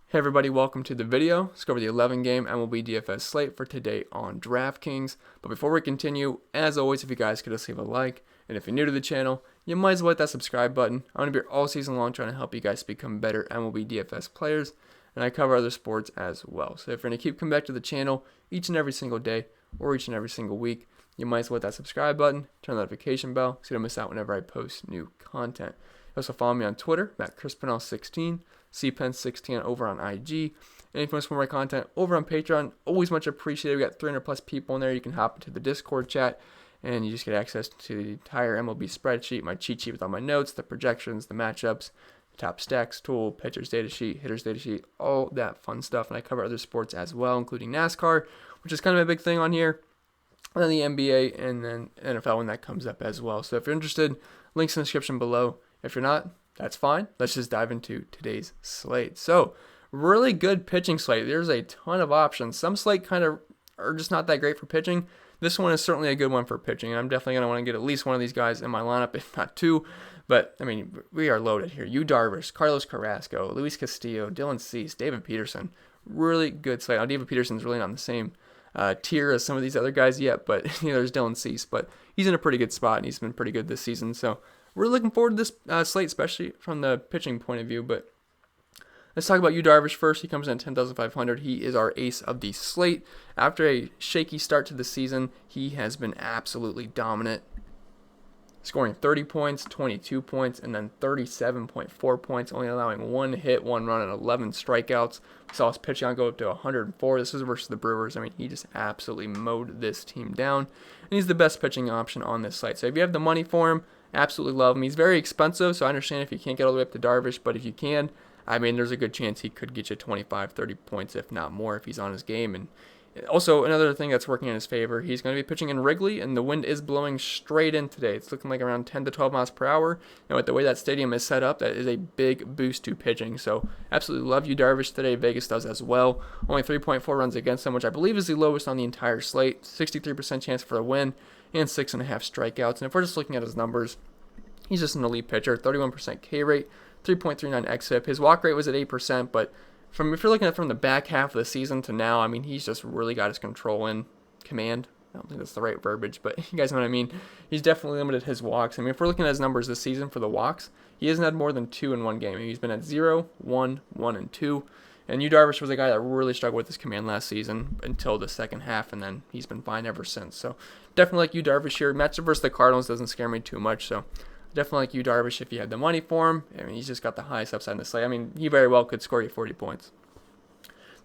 Hey everybody, welcome to the video. Let's go over the 11-game MLB DFS slate for today on Draftkings. But before we continue, as always, if you guys could just leave a like, and if you're new to the channel, you might as well hit that subscribe button. I'm going to be here all season long trying to help you guys become better MLB DFS players, and I cover other sports as well. So if you're going to keep coming back to the channel each and every single day, or each and every single week, you might as well hit that subscribe button, turn the notification bell, so you don't miss out whenever I post new content. You also follow me on Twitter, @ChrisPennell16, CPen16 over on IG. And if you want to support my content over on Patreon, always much appreciated. We got 300 plus people in there. You can hop into the Discord chat, and you just get access to the entire MLB spreadsheet, my cheat sheet with all my notes, the projections, the matchups, top stacks tool, pitchers data sheet, hitters data sheet, all that fun stuff. And I cover other sports as well, including NASCAR, which is kind of a big thing on here, and then the NBA, and then NFL when that comes up as well. So if you're interested, links in the description below. If you're not, that's fine. Let's just dive into today's slate. So, really good pitching slate. There's a ton of options. Some slate kind of are just not that great for pitching. This one is certainly a good one for pitching, and I'm definitely going to want to get at least one of these guys in my lineup, if not two. But, I mean, we are loaded here. Yu Darvish, Carlos Carrasco, Luis Castillo, Dylan Cease, David Peterson. Really good slate. Now, David Peterson's really not on the same tier as some of these other guys yet, but there's Dylan Cease. But he's in a pretty good spot, and he's been pretty good this season. So, we're looking forward to this slate, especially from the pitching point of view. But let's talk about Yu Darvish first. He comes in at 10,500. He is our ace of the slate. After a shaky start to the season, he has been absolutely dominant, scoring 30 points, 22 points, and then 37.4 points, only allowing 1 hit, 1 run, and 11 strikeouts. We saw his pitching go up to 104. This is versus the Brewers. I mean, he just absolutely mowed this team down, and he's the best pitching option on this slate. So if you have the money for him, absolutely love him. He's very expensive, so I understand if you can't get all the way up to Darvish, but if you can, I mean, there's a good chance he could get you 25, 30 points, if not more, if he's on his game. And also, another thing that's working in his favor, he's going to be pitching in Wrigley, and the wind is blowing straight in today. It's looking like around 10 to 12 miles per hour. And with the way that stadium is set up, that is a big boost to pitching. So, absolutely love Yu Darvish today. Vegas does as well. Only 3.4 runs against him, which I believe is the lowest on the entire slate. 63% chance for a win, and 6.5 strikeouts. And if we're just looking at his numbers, he's just an elite pitcher. 31% K rate, 3.39 xFIP. His walk rate was at 8%, but if you're looking at from the back half of the season to now, I mean, he's just really got his control in command. I don't think that's the right verbiage, but you guys know what I mean. He's definitely limited his walks. I mean, if we're looking at his numbers this season for the walks, he hasn't had more than 2 in one game. I mean, he's been at 0, 1, 1, and 2. And Yu Darvish was a guy that really struggled with his command last season until the second half, and then he's been fine ever since. So definitely like Yu Darvish here. Matchup versus the Cardinals doesn't scare me too much, so definitely like Yu Darvish if you had the money for him. I mean, he's just got the highest upside in the slate. I mean, he very well could score you 40 points.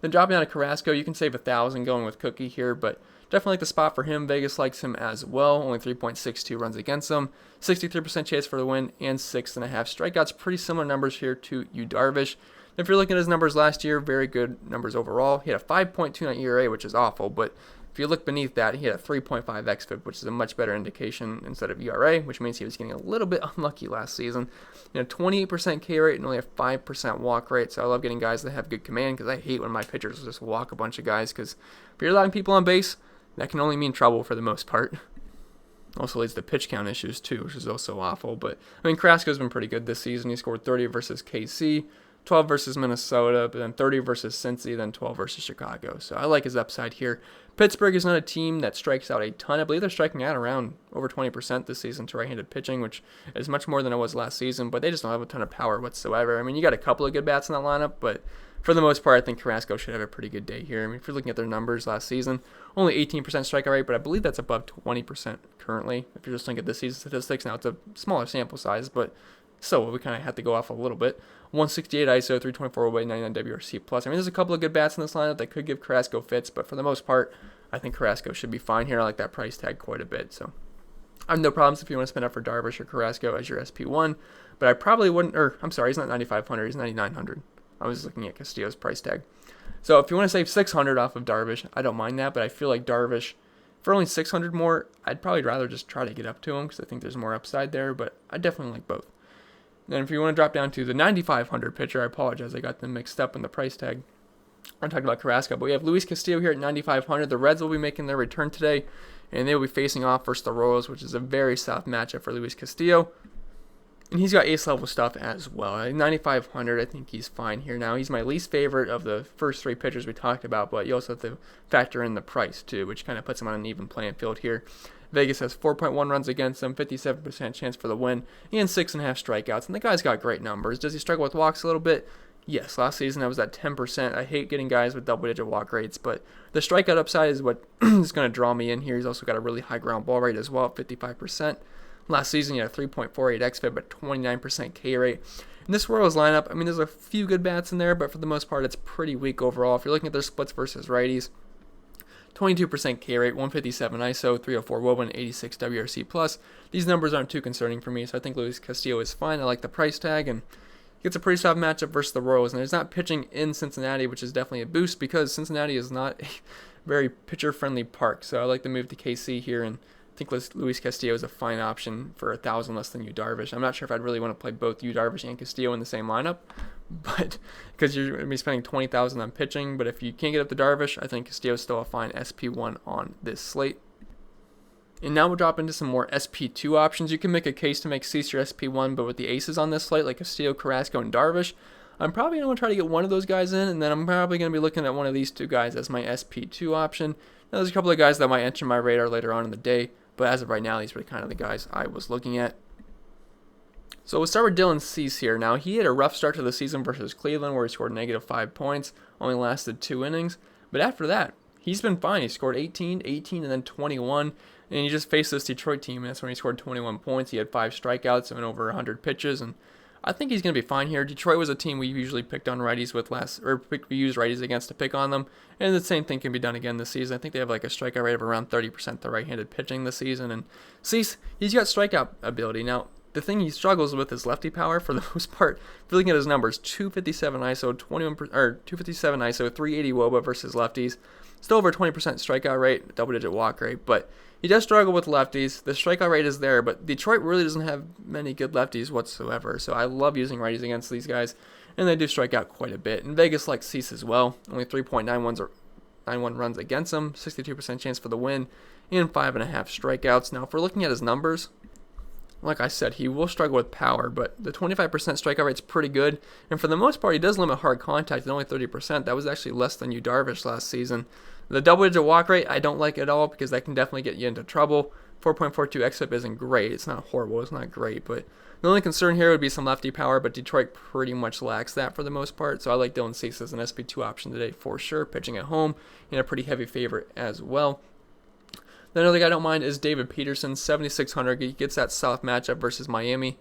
Then dropping down to Carrasco, you can save 1,000 going with Cookie here, but definitely like the spot for him. Vegas likes him as well. Only 3.62 runs against him, 63% chance for the win, and 6.5 strikeouts. Pretty similar numbers here to Yu Darvish. If you're looking at his numbers last year, very good numbers overall. He had a 5.29 ERA, which is awful, but if you look beneath that, he had a 3.5 xFIP, which is a much better indication instead of ERA, which means he was getting a little bit unlucky last season. 28% K rate and only a 5% walk rate, so I love getting guys that have good command because I hate when my pitchers just walk a bunch of guys because if you're allowing people on base, that can only mean trouble for the most part. Also leads to pitch count issues too, which is also awful. But, I mean, Carrasco's been pretty good this season. He scored 30 versus KC, 12 versus Minnesota, but then 30 versus Cincy, then 12 versus Chicago. So I like his upside here. Pittsburgh is not a team that strikes out a ton. I believe they're striking out around over 20% this season to right-handed pitching, which is much more than it was last season, but they just don't have a ton of power whatsoever. I mean, you got a couple of good bats in that lineup, but for the most part, I think Carrasco should have a pretty good day here. I mean, if you're looking at their numbers last season, only 18% strikeout rate, but I believe that's above 20% currently. If you're just looking at this season statistics, now it's a smaller sample size, but so we kind of have to go off a little bit. 168 ISO, 324 away, 99 WRC+. I mean, there's a couple of good bats in this lineup that could give Carrasco fits, but for the most part, I think Carrasco should be fine here. I like that price tag quite a bit, so I have no problems if you want to spend up for Darvish or Carrasco as your SP1, but I probably wouldn't, or I'm sorry, he's not 9,500, he's 9,900. I was looking at Castillo's price tag. So if you want to save 600 off of Darvish, I don't mind that, but I feel like Darvish, for only 600 more, I'd probably rather just try to get up to him because I think there's more upside there, but I definitely like both. Then if you want to drop down to the 9,500 pitcher, I apologize, I got them mixed up in the price tag. I'm talking about Carrasco, but we have Luis Castillo here at 9,500. The Reds will be making their return today, and they will be facing off versus the Royals, which is a very soft matchup for Luis Castillo. And he's got ace level stuff as well. At 9,500, I think he's fine here. Now, he's my least favorite of the first three pitchers we talked about, but you also have to factor in the price too, which kind of puts him on an even playing field here. Vegas has 4.1 runs against him, 57% chance for the win, and 6.5 strikeouts. And the guy's got great numbers. Does he struggle with walks a little bit? Yes, last season I was at 10%. I hate getting guys with double-digit walk rates, but the strikeout upside is what is going to draw me in here. He's also got a really high ground ball rate as well, 55%. Last season, he had a 3.48 xFIP, but 29% K rate. In this Royals lineup, I mean, there's a few good bats in there, but for the most part, it's pretty weak overall. If you're looking at their splits versus righties, 22% K rate, 157 ISO, 304 WOBA, and 86 WRC+. These numbers aren't too concerning for me, so I think Luis Castillo is fine. I like the price tag, and gets a pretty soft matchup versus the Royals. And he's not pitching in Cincinnati, which is definitely a boost because Cincinnati is not a very pitcher-friendly park. So I like to move to KC here, and I think Luis Castillo is a fine option for 1,000 less than Yu Darvish. I'm not sure if I'd really want to play both Yu Darvish and Castillo in the same lineup, but because you're going to be spending 20,000 on pitching. But if you can't get up to Darvish, I think Castillo is still a fine SP1 on this slate. And now we'll drop into some more SP2 options. You can make a case to make Cease your SP1, but with the aces on this slate, like Castillo, Carrasco, and Darvish, I'm probably going to try to get one of those guys in, and then I'm probably going to be looking at one of these two guys as my SP2 option. Now, there's a couple of guys that might enter my radar later on in the day, but as of right now, these were kind of the guys I was looking at. So we'll start with Dylan Cease here. Now, he had a rough start to the season versus Cleveland where he scored -5 points, only lasted 2 innings. But after that, he's been fine. He scored 18, and then 21. And he just faced this Detroit team, and that's when he scored 21 points. He had 5 strikeouts and over 100 pitches, and I think he's going to be fine here. Detroit was a team we usually picked on righties with we used righties against to pick on them, and the same thing can be done again this season. I think they have like a strikeout rate of around 30% the right-handed pitching this season, and Cease, he's got strikeout ability. Now, the thing he struggles with is lefty power for the most part. If you're looking at his numbers, 257 ISO, 257 ISO, 380 WOBA versus lefties. Still over 20% strikeout rate, double-digit walk rate, but he does struggle with lefties. The strikeout rate is there, but Detroit really doesn't have many good lefties whatsoever, so I love using righties against these guys, and they do strike out quite a bit. And Vegas likes Cease as well. Only 3.91 runs against him, 62% chance for the win, and 5.5 strikeouts. Now, if we're looking at his numbers, like I said, he will struggle with power, but the 25% strikeout rate is pretty good. And for the most part, he does limit hard contact at only 30%. That was actually less than Yu Darvish last season. The double-digit walk rate, I don't like at all because that can definitely get you into trouble. 4.42 xFIP isn't great. It's not horrible. It's not great. But the only concern here would be some lefty power, but Detroit pretty much lacks that for the most part. So I like Dylan Cease as an SP2 option today for sure, pitching at home, and a pretty heavy favorite as well. The other guy I don't mind is David Peterson, 7,600. He gets that soft matchup versus Miami.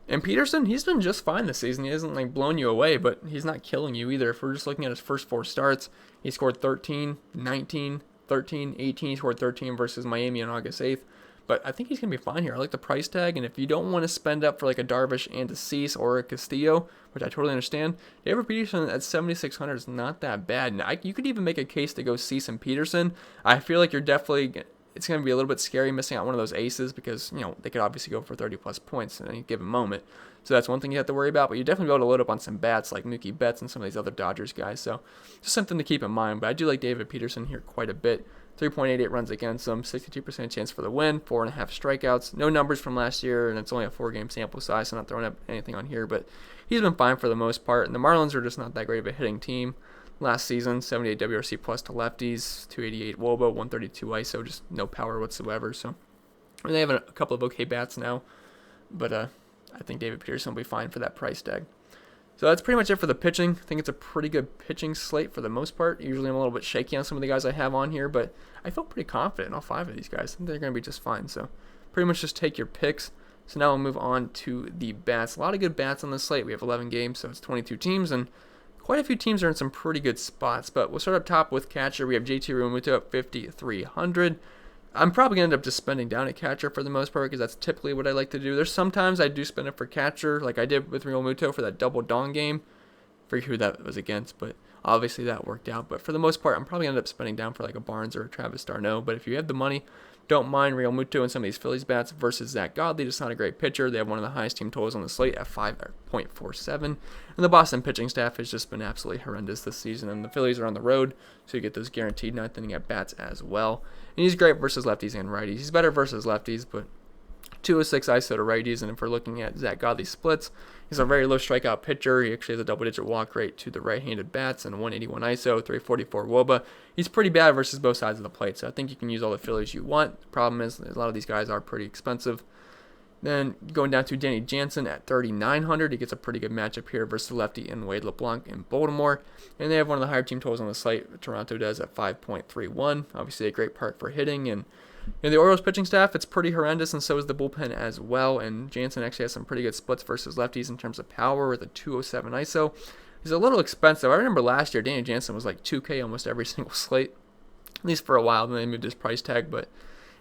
And Peterson, he's been just fine this season. He hasn't like blown you away, but he's not killing you either. If we're just looking at his first 4 starts, he scored 13, 19, 13, 18. He scored 13 versus Miami on August 8th. But I think he's going to be fine here. I like the price tag, and if you don't want to spend up for like a Darvish and a Cease or a Castillo, which I totally understand, David Peterson at 7,600 is not that bad. Now, you could even make a case to go Cease and Peterson. I feel like it's going to be a little bit scary missing out one of those aces because, they could obviously go for 30-plus points at any given moment. So that's one thing you have to worry about, but you definitely be able to load up on some bats like Mookie Betts and some of these other Dodgers guys. So just something to keep in mind, but I do like David Peterson here quite a bit. 3.88 runs against him, 62% chance for the win, 4.5 strikeouts. No numbers from last year, and it's only a 4-game sample size, so I'm not throwing up anything on here, but he's been fine for the most part. And the Marlins are just not that great of a hitting team. Last season, 78 WRC plus to lefties, 288 WOBA, 132 ISO, just no power whatsoever. So they have a couple of okay bats now, but I think David Peterson will be fine for that price tag. So that's pretty much it for the pitching. I think it's a pretty good pitching slate for the most part. Usually I'm a little bit shaky on some of the guys I have on here, but I feel pretty confident in all 5 of these guys. I think they're going to be just fine. So pretty much just take your picks. So now we'll move on to the bats. A lot of good bats on this slate. We have 11 games, so it's 22 teams, and quite a few teams are in some pretty good spots. But we'll start up top with catcher. We have JT Realmuto at 5,300. I'm probably going to end up just spending down at catcher for the most part because that's typically what I like to do. There's sometimes I do spend it for catcher, like I did with Realmuto for that double dong game. I forget who that was against, but obviously that worked out. But for the most part, I'm probably going to end up spending down for like a Barnes or a Travis d'Arnaud. But if you have the money, don't mind Realmuto and some of these Phillies bats versus Zach Godley. Just not a great pitcher. They have one of the highest team totals on the slate at 5.47. And the Boston pitching staff has just been absolutely horrendous this season. And the Phillies are on the road, so you get those guaranteed 9th inning at bats as well. And he's great versus lefties and righties. He's better versus lefties, but 206 ISO to righties, and if we're looking at Zach Godley's splits, he's a very low strikeout pitcher. He actually has a double-digit walk rate to the right-handed bats and 181 ISO, 344 WOBA. He's pretty bad versus both sides of the plate, so I think you can use all the fillers you want. The problem is a lot of these guys are pretty expensive. Then going down to Danny Jansen at 3,900, he gets a pretty good matchup here versus lefty and Wade LeBlanc in Baltimore. And they have one of the higher team totals on the slate. Toronto does at 5.31. Obviously a great park for hitting. And the Orioles pitching staff, it's pretty horrendous, and so is the bullpen as well. And Jansen actually has some pretty good splits versus lefties in terms of power with a 207 ISO. He's a little expensive. I remember last year Danny Jansen was like 2K almost every single slate, at least for a while. Then they moved his price tag, but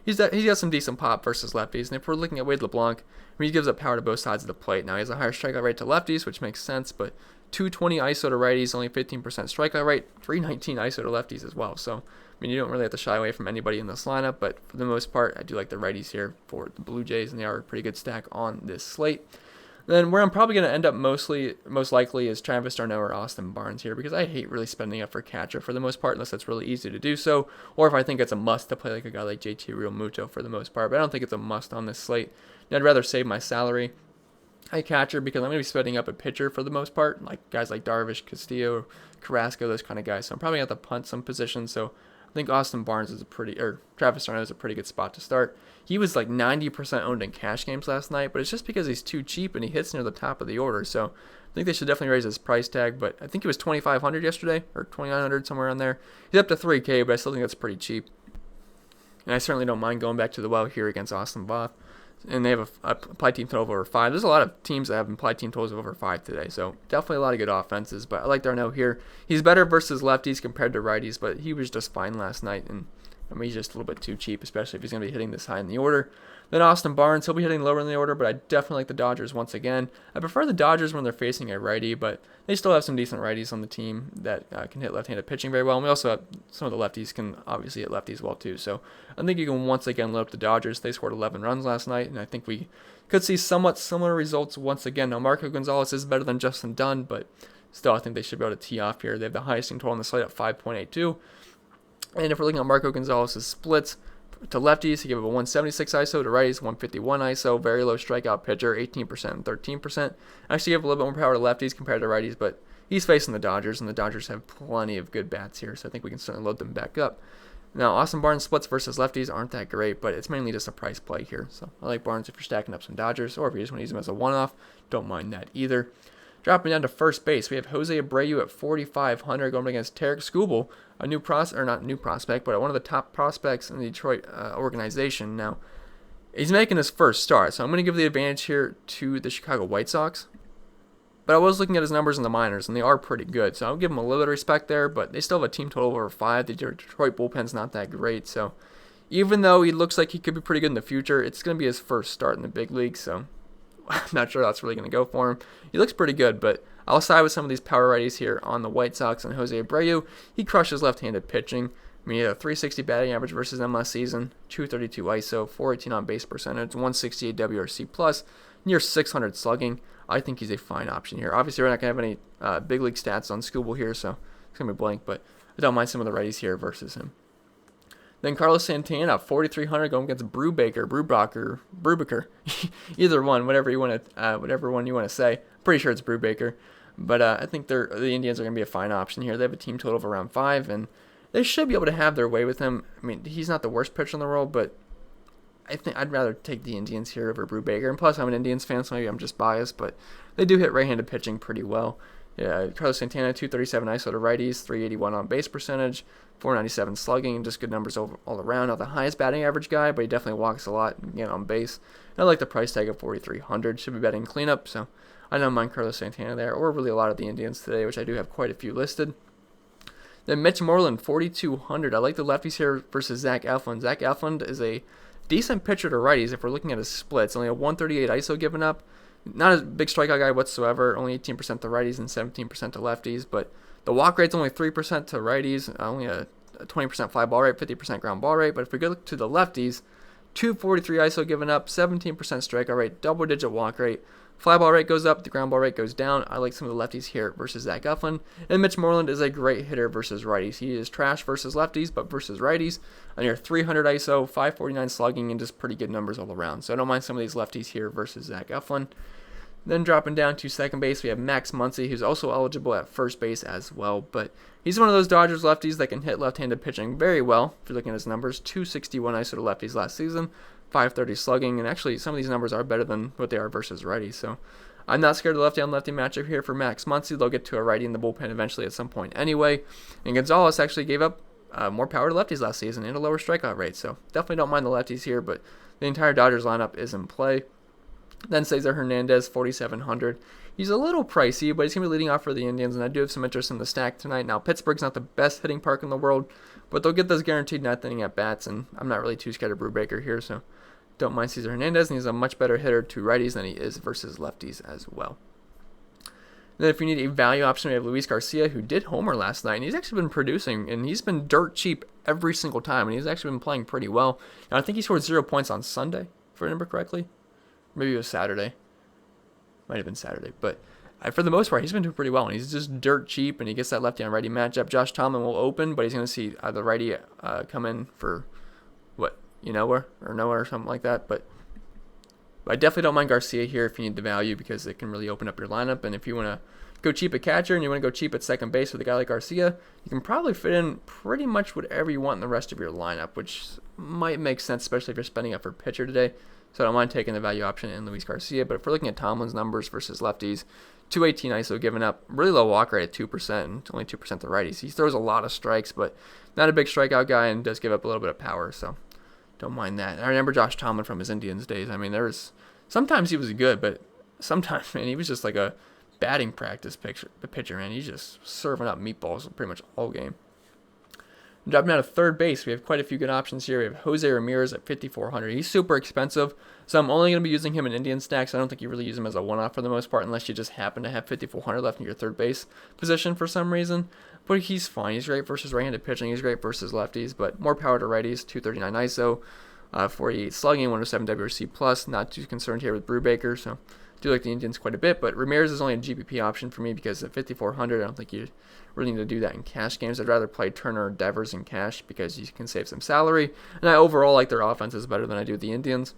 he's got some decent pop versus lefties. And if we're looking at Wade LeBlanc, he gives up power to both sides of the plate. Now he has a higher strikeout rate to lefties, which makes sense, but 220 ISO to righties, only 15% strikeout rate, 319 ISO to lefties as well. So, I mean, you don't really have to shy away from anybody in this lineup, but for the most part, I do like the righties here for the Blue Jays, and they are a pretty good stack on this slate. Then where I'm probably going to end up most likely is Travis d'Arnaud or Austin Barnes here, because I hate really spending up for catcher for the most part, unless it's really easy to do so, or if I think it's a must to play like a guy like JT Realmuto for the most part, but I don't think it's a must on this slate. And I'd rather save my salary at catcher because I'm going to be spending up a pitcher for the most part, like guys like Darvish, Castillo, Carrasco, those kind of guys. So I'm probably going to have to punt some positions. So I think Austin Barnes is Travis d'Arnaud is a pretty good spot to start. He was like 90% owned in cash games last night, but it's just because he's too cheap and he hits near the top of the order. So I think they should definitely raise his price tag, but I think he was $2,500 yesterday or $2,900, somewhere around there. He's up to $3K, but I still think that's pretty cheap. And I certainly don't mind going back to the well here against Austin Voth. And they have a implied team total of over 5. There's a lot of teams that have implied team totals of over 5 today, so definitely a lot of good offenses. But I like d'Arnaud here. He's better versus lefties compared to righties, but he was just fine last night, and I mean, he's just a little bit too cheap, especially if he's going to be hitting this high in the order. Then Austin Barnes, he'll be hitting lower in the order, but I definitely like the Dodgers once again. I prefer the Dodgers when they're facing a righty, but they still have some decent righties on the team that can hit left-handed pitching very well. And we also have some of the lefties can obviously hit lefties well too. So I think you can once again load up the Dodgers. They scored 11 runs last night, and I think we could see somewhat similar results once again. Now Marco Gonzalez is better than Justin Dunn, but still I think they should be able to tee off here. They have the highest team total on the slate at 5.82. And if we're looking at Marco Gonzalez's splits, to lefties, he gave up a 176 ISO, to righties, 151 ISO, very low strikeout pitcher, 18% and 13%. Actually, gave a little bit more power to lefties compared to righties, but he's facing the Dodgers, and the Dodgers have plenty of good bats here, so I think we can certainly load them back up. Now, Austin Barnes' splits versus lefties aren't that great, but it's mainly just a price play here. So I like Barnes if you're stacking up some Dodgers, or if you just want to use him as a one-off, don't mind that either. Dropping down to first base, we have Jose Abreu at 4,500 going against Tarek Skubal, a not new prospect, but one of the top prospects in the Detroit organization. Now, he's making his first start, so I'm going to give the advantage here to the Chicago White Sox. But I was looking at his numbers in the minors, and they are pretty good, so I'll give him a little bit of respect there, but they still have a team total of over 5. The Detroit bullpen's not that great, so even though he looks like he could be pretty good in the future, it's going to be his first start in the big league, so I'm not sure that's really going to go for him. He looks pretty good, but I'll side with some of these power righties here on the White Sox. And Jose Abreu, he crushes left-handed pitching. I mean, he had a 360 batting average versus them last season, 232 ISO, 418 on base percentage, 168 WRC plus, near 600 slugging. I think he's a fine option here. Obviously, we're not going to have any big league stats on Skubal here, so it's going to be blank, but I don't mind some of the righties here versus him. Then Carlos Santana, 4,300 going against Brubaker, either one, whatever one you want to say. Pretty sure it's Brubaker, but I think the Indians are going to be a fine option here. They have a team total of around 5, and they should be able to have their way with him. I mean, he's not the worst pitcher in the world, but I think I'd rather take the Indians here over Brubaker. And plus, I'm an Indians fan, so maybe I'm just biased, but they do hit right-handed pitching pretty well. Yeah, Carlos Santana, 237 ISO to righties, 381 on base percentage, 497 slugging, just good numbers all around. Not the highest batting average guy, but he definitely walks a lot and get on base. And I like the price tag of 4,300. Should be betting cleanup, so I don't mind Carlos Santana there, or really a lot of the Indians today, which I do have quite a few listed. Then Mitch Moreland, 4,200. I like the lefties here versus Zach Eflin. Zach Eflin is a decent pitcher to righties if we're looking at his splits. Only a 138 ISO given up. Not a big strikeout guy whatsoever, only 18% to righties and 17% to lefties, but the walk rate's only 3% to righties, only a 20% fly ball rate, 50% ground ball rate. But if we go to the lefties, 243 ISO given up, 17% strikeout rate, double-digit walk rate, Fly ball rate goes up, the ground ball rate goes down. I like some of the lefties here versus Zach Eflin. And Mitch Moreland is a great hitter versus righties. He is trash versus lefties, but versus righties, a near 300 ISO, 549 slugging, and just pretty good numbers all around. So I don't mind some of these lefties here versus Zach Eflin. Then dropping down to second base, we have Max Muncy, who's also eligible at first base as well. But he's one of those Dodgers lefties that can hit left-handed pitching very well. If you're looking at his numbers, 261 ISO to lefties last season, 530 slugging, and actually some of these numbers are better than what they are versus righties. So I'm not scared of the lefty-on-lefty matchup here for Max Muncy. They'll get to a righty in the bullpen eventually at some point anyway. And Gonzalez actually gave up more power to lefties last season and a lower strikeout rate. So definitely don't mind the lefties here, but the entire Dodgers lineup is in play. Then Cesar Hernandez, 4,700. He's a little pricey, but he's going to be leading off for the Indians, and I do have some interest in the stack tonight. Now, Pittsburgh's not the best hitting park in the world, but they'll get those guaranteed ninth inning at-bats, and I'm not really too scared of Brubaker here, so don't mind Cesar Hernandez, and he's a much better hitter to righties than he is versus lefties as well. Then if you need a value option, we have Luis Garcia, who did homer last night, and he's actually been producing, and he's been dirt cheap every single time, and he's actually been playing pretty well. Now, I think he scored 0 points on Sunday, if I remember correctly. Maybe it was Saturday. Might have been Saturday. But for the most part, he's been doing pretty well. And he's just dirt cheap, and he gets that lefty on righty matchup. Josh Tomlin will open, but he's going to see the righty come in for, nowhere or something like that. But I definitely don't mind Garcia here if you need the value, because it can really open up your lineup. And if you want to go cheap at catcher and you want to go cheap at second base with a guy like Garcia, you can probably fit in pretty much whatever you want in the rest of your lineup, which might make sense, especially if you're spending up for pitcher today. So I don't mind taking the value option in Luis Garcia. But if we're looking at Tomlin's numbers versus lefties, 218 ISO given up, really low walk rate at 2%, and only 2% to righties. He throws a lot of strikes, but not a big strikeout guy, and does give up a little bit of power, so don't mind that. I remember Josh Tomlin from his Indians days. I mean, sometimes he was good, but sometimes, man, he was just like a batting practice pitcher, man. He's just serving up meatballs pretty much all game. Dropping down to third base, we have quite a few good options here. We have Jose Ramirez at 5,400. He's super expensive, so I'm only going to be using him in Indian stacks. I don't think you really use him as a one-off for the most part, unless you just happen to have 5,400 left in your third base position for some reason. But he's fine. He's great versus right-handed pitching. He's great versus lefties, but more power to righties, 239 ISO, 48 slugging, 107 WRC+. Not too concerned here with Brubaker, so do like the Indians quite a bit, but Ramirez is only a GPP option for me because at 5,400, I don't think you really need to do that in cash games. I'd rather play Turner or Devers in cash because you can save some salary, and I overall like their offenses better than I do the Indians.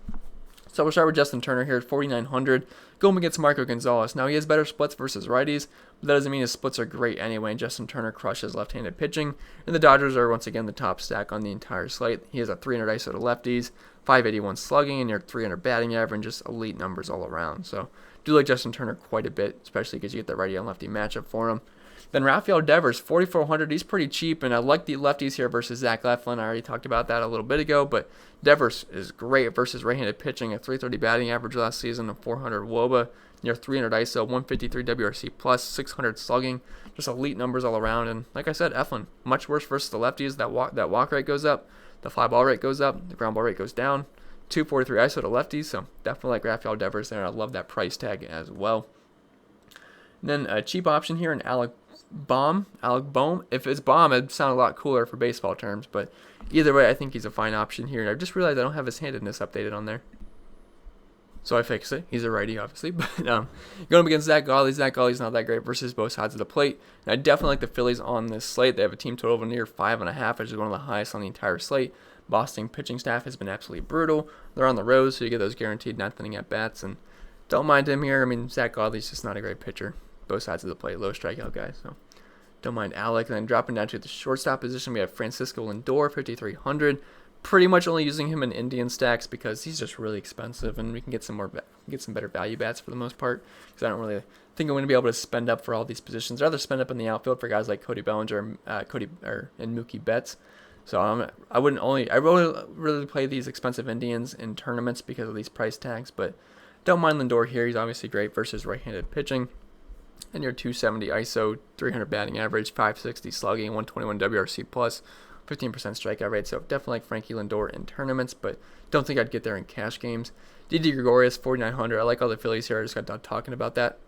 So we'll start with Justin Turner here at 4,900. Going against Marco Gonzalez. Now, he has better splits versus righties, but that doesn't mean his splits are great anyway, and Justin Turner crushes left-handed pitching, and the Dodgers are once again the top stack on the entire slate. He has a 300 ISO to lefties, 581 slugging, and near 300 batting average, just elite numbers all around. So do like Justin Turner quite a bit, especially because you get the righty on lefty matchup for him. Then Rafael Devers, 4,400. He's pretty cheap, and I like the lefties here versus Zach Eflin. I already talked about that a little bit ago, but Devers is great versus right-handed pitching. A 330 batting average last season, a 400 WOBA, near 300 ISO, 153 WRC+, 600 slugging. Just elite numbers all around. And like I said, Eflin, much worse versus the lefties. That walk rate goes up, the fly ball rate goes up, the ground ball rate goes down. 243 ISO to lefties, so definitely like Rafael Devers there. I love that price tag as well. And then a cheap option here in Alec Bohm. If it's Bohm, it'd sound a lot cooler for baseball terms, but either way, I think he's a fine option here. And I just realized I don't have his handedness updated on there, so I fixed it. He's a righty, obviously, but going up against Zach Galli. Zach Galli's not that great versus both sides of the plate. And I definitely like the Phillies on this slate. They have a team total of near 5.5, which is one of the highest on the entire slate. Boston pitching staff has been absolutely brutal. They're on the road, so you get those guaranteed ninth inning at-bats, and don't mind him here. I mean, Zach Galli's just not a great pitcher. Both sides of the plate, low strikeout guy, so don't mind Alec. And then dropping down to the shortstop position, we have Francisco Lindor, 5,300. Pretty much only using him in Indian stacks because he's just really expensive, and we can get some better value bats for the most part. Because I don't really think I'm going to be able to spend up for all these positions. I'd rather spend up in the outfield for guys like Cody Bellinger, and Mookie Betts. So I really play these expensive Indians in tournaments because of these price tags, but don't mind Lindor here. He's obviously great versus right-handed pitching. And your 270 ISO, 300 batting average, 560 slugging, 121 WRC+, 15% strikeout rate. So definitely like Frankie Lindor in tournaments, but don't think I'd get there in cash games. Didi Gregorius, 4,900. I like all the Phillies here. I just got done talking about that.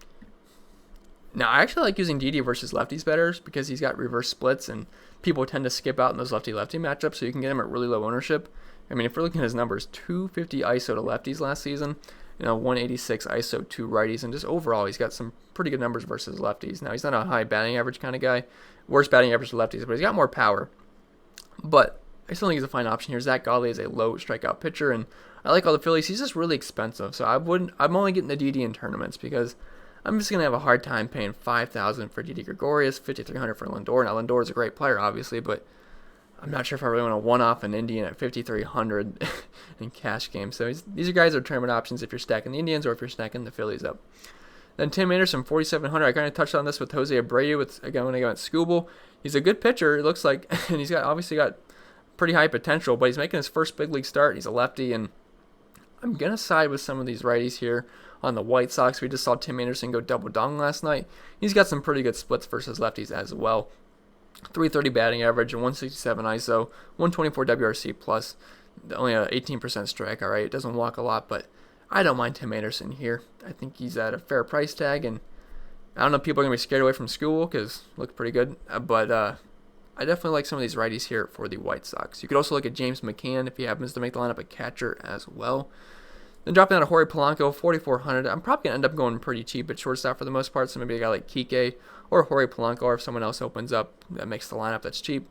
Now, I actually like using Didi versus lefties better because he's got reverse splits, and people tend to skip out in those lefty-lefty matchups, so you can get him at really low ownership. I mean, if we're looking at his numbers, 250 ISO to lefties last season, 186 ISO, 2 righties, and just overall, he's got some pretty good numbers versus lefties. Now, he's not a high batting average kind of guy, worse batting average to lefties, but he's got more power. But I still think he's a fine option here. Zach Galli is a low strikeout pitcher, and I like all the Phillies. He's just really expensive, so I'm only getting the DD in tournaments because I'm just gonna have a hard time paying $5,000 for Didi Gregorius, $5,300 for Lindor. Now Lindor is a great player, obviously, but I'm not sure if I really want to one-off an Indian at $5,300 in cash games. So these are guys that are tournament options if you're stacking the Indians or if you're stacking the Phillies up. Then Tim Anderson, $4,700. I kind of touched on this with Jose Abreu when I got Scooble. He's a good pitcher, it looks like, and he's obviously got pretty high potential, but he's making his first big league start. He's a lefty, and I'm going to side with some of these righties here on the White Sox. We just saw Tim Anderson go double dong last night. He's got some pretty good splits versus lefties as well. 330 batting average and 167 ISO, 124 WRC plus, only an 18% strikeout rate. It doesn't walk a lot, but I don't mind Tim Anderson here. I think he's at a fair price tag, and I don't know if people are going to be scared away from School because it looks pretty good, but I definitely like some of these righties here for the White Sox. You could also look at James McCann if he happens to make the lineup, a catcher as well. Then dropping down to Jorge Polanco, $4,400. I'm probably going to end up going pretty cheap at shortstop for the most part, so maybe a guy like Kike or Jorge Polanco, or if someone else opens up that makes the lineup that's cheap.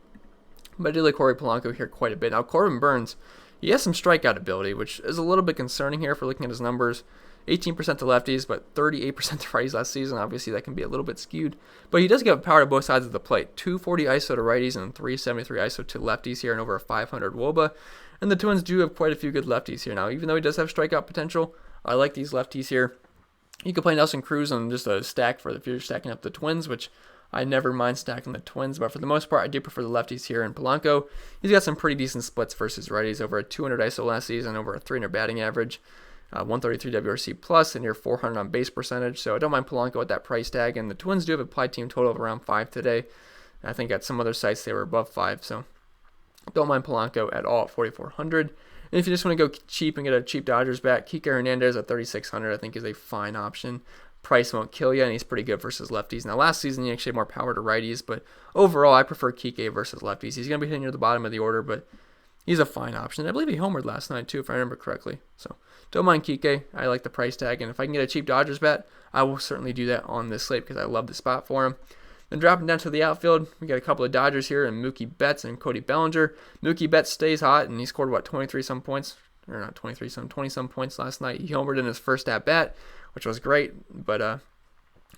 But I do like Jorge Polanco here quite a bit. Now, Corbin Burns, he has some strikeout ability, which is a little bit concerning here for looking at his numbers. 18% to lefties, but 38% to righties last season. Obviously, that can be a little bit skewed. But he does give power to both sides of the plate. 240 ISO to righties and 373 ISO to lefties here, and over a 500 WOBA. And the Twins do have quite a few good lefties here. Now, even though he does have strikeout potential, I like these lefties here. You could play Nelson Cruz on just a stack for if you're stacking up the Twins, which I never mind stacking the Twins. But for the most part, I do prefer the lefties here. And Polanco, he's got some pretty decent splits versus righties. Over a 200 ISO last season, over a 300 batting average. 133 WRC plus, and near 400 on base percentage. So I don't mind Polanco at that price tag. And the Twins do have a applied team total of around 5 today. I think at some other sites they were above 5. So don't mind Polanco at all at 4,400. And if you just want to go cheap and get a cheap Dodgers bat, Kike Hernandez at 3,600 I think is a fine option. Price won't kill you, and he's pretty good versus lefties. Now, last season he actually had more power to righties, but overall I prefer Kike versus lefties. He's going to be hitting near the bottom of the order, but he's a fine option. I believe he homered last night too, if I remember correctly. So don't mind Kike. I like the price tag, and if I can get a cheap Dodgers bat, I will certainly do that on this slate because I love the spot for him. Then dropping down to the outfield, we got a couple of Dodgers here, and Mookie Betts and Cody Bellinger. Mookie Betts stays hot, and he scored, 23-some points? Or not 23-some, 20-some points last night. He homered in his first at-bat, which was great. But,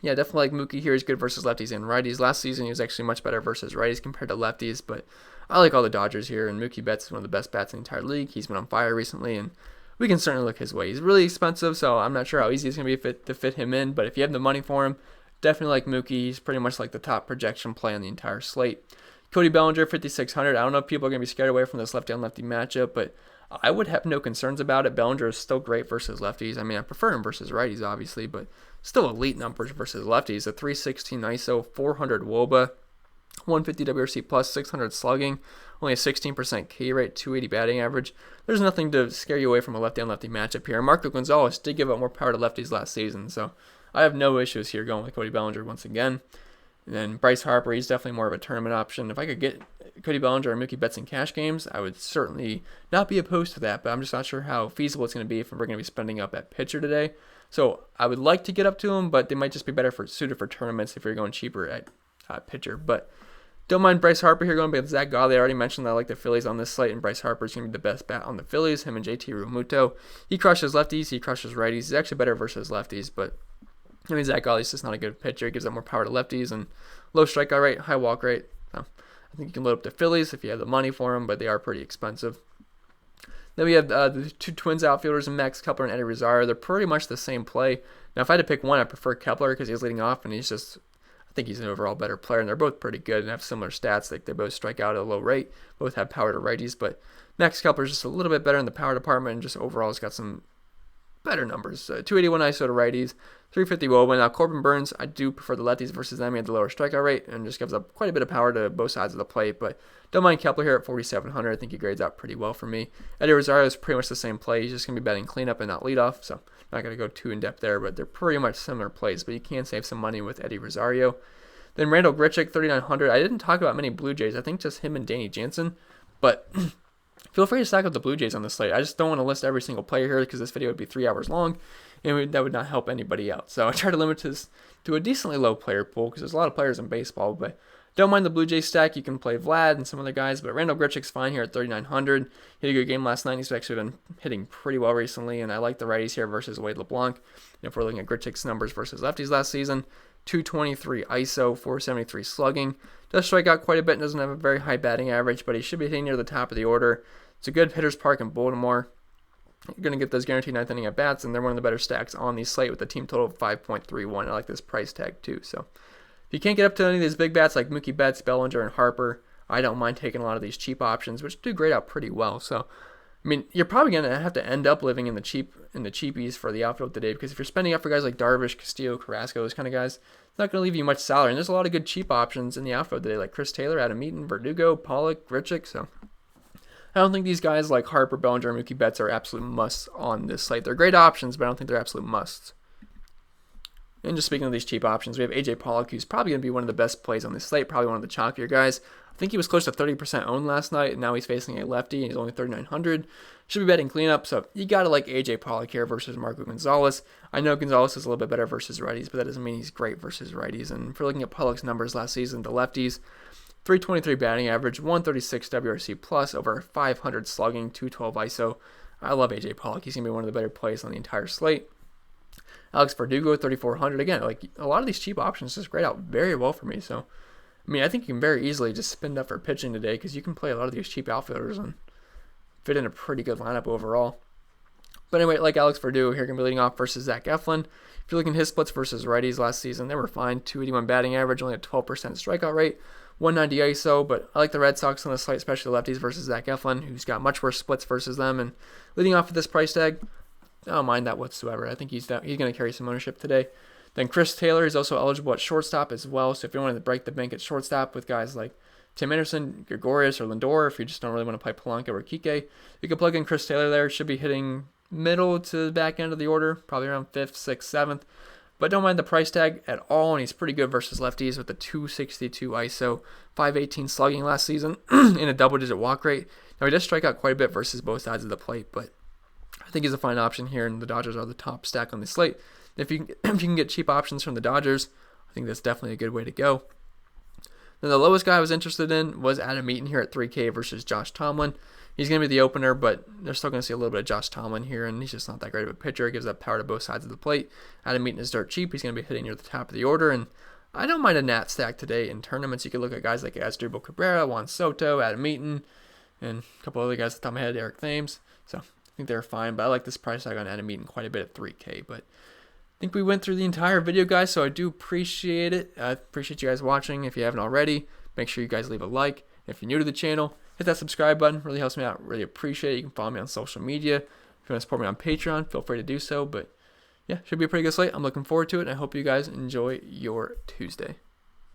yeah, definitely like Mookie here. He's good versus lefties and righties. Last season, he was actually much better versus righties compared to lefties. But I like all the Dodgers here, and Mookie Betts is one of the best bats in the entire league. He's been on fire recently, and we can certainly look his way. He's really expensive, so I'm not sure how easy it's going to be to fit him in. But if you have the money for him, definitely like Mookie. He's pretty much like the top projection play on the entire slate. Cody Bellinger, 5,600. I don't know if people are going to be scared away from this lefty-on-lefty matchup, but I would have no concerns about it. Bellinger is still great versus lefties. I mean, I prefer him versus righties, obviously, but still elite numbers versus lefties. A 316 ISO, 400 WOBA, 150 WRC plus, 600 slugging, only a 16% K rate, 280 batting average. There's nothing to scare you away from a lefty-on-lefty matchup here. Marco Gonzalez did give up more power to lefties last season, so I have no issues here going with Cody Bellinger once again. And then Bryce Harper, he's definitely more of a tournament option. If I could get Cody Bellinger or Mookie Betts in cash games, I would certainly not be opposed to that, but I'm just not sure how feasible it's going to be if we're going to be spending up at pitcher today. So I would like to get up to him, but they might just be better suited for tournaments if you're going cheaper at pitcher. But don't mind Bryce Harper here going with Zach Galli. I already mentioned that I like the Phillies on this slate, and Bryce Harper is going to be the best bat on the Phillies, him and JT Realmuto. He crushes lefties, he crushes righties. He's actually better versus lefties, but I mean, Zach Galli's just not a good pitcher. He gives up more power to lefties and low strikeout rate, high walk rate. So I think you can load up the Phillies if you have the money for them, but they are pretty expensive. Then we have the two Twins outfielders, Max Kepler and Eddie Rosario. They're pretty much the same play. Now, if I had to pick one, I prefer Kepler because he's leading off, and I think he's an overall better player, and they're both pretty good and have similar stats. Like, they both strike out at a low rate, both have power to righties, but Max Kepler is just a little bit better in the power department, and just overall has got some better numbers. 281 ISO to righties, 350 WOBA. Now, Corbin Burns, I do prefer the lefties versus them. He had the lower strikeout rate and just gives up quite a bit of power to both sides of the plate, but don't mind Kepler here at 4,700. I think he grades out pretty well for me. Eddie Rosario is pretty much the same play. He's just going to be batting cleanup and not leadoff, so I'm not going to go too in-depth there, but they're pretty much similar plays, but you can save some money with Eddie Rosario. Then Randall Grichuk, 3,900. I didn't talk about many Blue Jays. I think just him and Danny Jansen, but Feel free to stack up the Blue Jays on the slate. I just don't want to list every single player here because this video would be 3 hours long, and that would not help anybody out. So I try to limit this to a decently low player pool because there's a lot of players in baseball, but don't mind the Blue Jays stack. You can play Vlad and some other guys, but Randall Grichuk's fine here at 3,900. He had a good game last night. He's actually been hitting pretty well recently, and I like the righties here versus Wade LeBlanc. And if we're looking at Grichuk's numbers versus lefties last season, 223 ISO, 473 slugging. Does strike out quite a bit, doesn't have a very high batting average, but he should be hitting near the top of the order. It's a good hitter's park in Baltimore. You're going to get those guaranteed ninth inning at bats, and they're one of the better stacks on the slate with a team total of 5.31. I like this price tag too. So if you can't get up to any of these big bats like Mookie Betts, Bellinger, and Harper, I don't mind taking a lot of these cheap options, which do grade out pretty well. So, I mean, you're probably going to have to end up living in the cheapies for the outfield today, because if you're spending up for guys like Darvish, Castillo, Carrasco, those kind of guys, it's not going to leave you much salary. And there's a lot of good cheap options in the outfield today, like Chris Taylor, Adam Eaton, Verdugo, Pollock, Grichuk. So I don't think these guys like Harper, Bellinger, and Mookie Betts are absolute musts on this slate. They're great options, but I don't think they're absolute musts. And just speaking of these cheap options, we have AJ Pollock, who's probably going to be one of the best plays on this slate, probably one of the chalkier guys. I think he was close to 30% owned last night, and now he's facing a lefty, and he's only 3,900. Should be betting cleanup, so you got to like AJ Pollock here versus Marco Gonzalez. I know Gonzalez is a little bit better versus righties, but that doesn't mean he's great versus righties. And if we're looking at Pollock's numbers last season, the lefties, 323 batting average, 136 WRC plus, over 500 slugging, 212 ISO. I love AJ Pollock. He's going to be one of the better plays on the entire slate. Alex Verdugo, 3,400. Again, like a lot of these cheap options just grade out very well for me. So, I mean, I think you can very easily just spend up for pitching today because you can play a lot of these cheap outfielders and fit in a pretty good lineup overall. But anyway, like Alex Verdugo here, going to be leading off versus Zach Eflin. If you're looking at his splits versus righties last season, they were fine. 281 batting average, only a 12% strikeout rate, 190 ISO. But I like the Red Sox on the slate, especially lefties versus Zach Eflin, who's got much worse splits versus them. And leading off with this price tag, I don't mind that whatsoever. I think he's going to carry some ownership today. Then Chris Taylor is also eligible at shortstop as well. So if you want to break the bank at shortstop with guys like Tim Anderson, Gregorius, or Lindor, if you just don't really want to play Polanco or Kike, you can plug in Chris Taylor there. Should be hitting middle to the back end of the order, probably around 5th, 6th, 7th. But don't mind the price tag at all, and he's pretty good versus lefties with a 262 ISO, 518 slugging last season, in a double-digit walk rate. Now, he does strike out quite a bit versus both sides of the plate, but I think he's a fine option here, and the Dodgers are the top stack on the slate. If you can get cheap options from the Dodgers, I think that's definitely a good way to go. Then the lowest guy I was interested in was Adam Eaton here at 3K versus Josh Tomlin. He's going to be the opener, but they're still going to see a little bit of Josh Tomlin here, and he's just not that great of a pitcher. He gives that power to both sides of the plate. Adam Eaton is dirt cheap. He's going to be hitting near the top of the order, and I don't mind a Nat stack today in tournaments. You could look at guys like Asdrubal Cabrera, Juan Soto, Adam Eaton, and a couple other guys at the top of my head, Eric Thames. So I think they're fine, but I like this price tag on Adam Eaton quite a bit at 3K. But I think we went through the entire video, guys, so I do appreciate it. I appreciate you guys watching. If you haven't already, make sure you guys leave a like. If you're new to the channel, hit that subscribe button. Really helps me out. Really appreciate it. You can follow me on social media. If you want to support me on Patreon, feel free to do so. But yeah, should be a pretty good slate. I'm looking forward to it, and I hope you guys enjoy your Tuesday.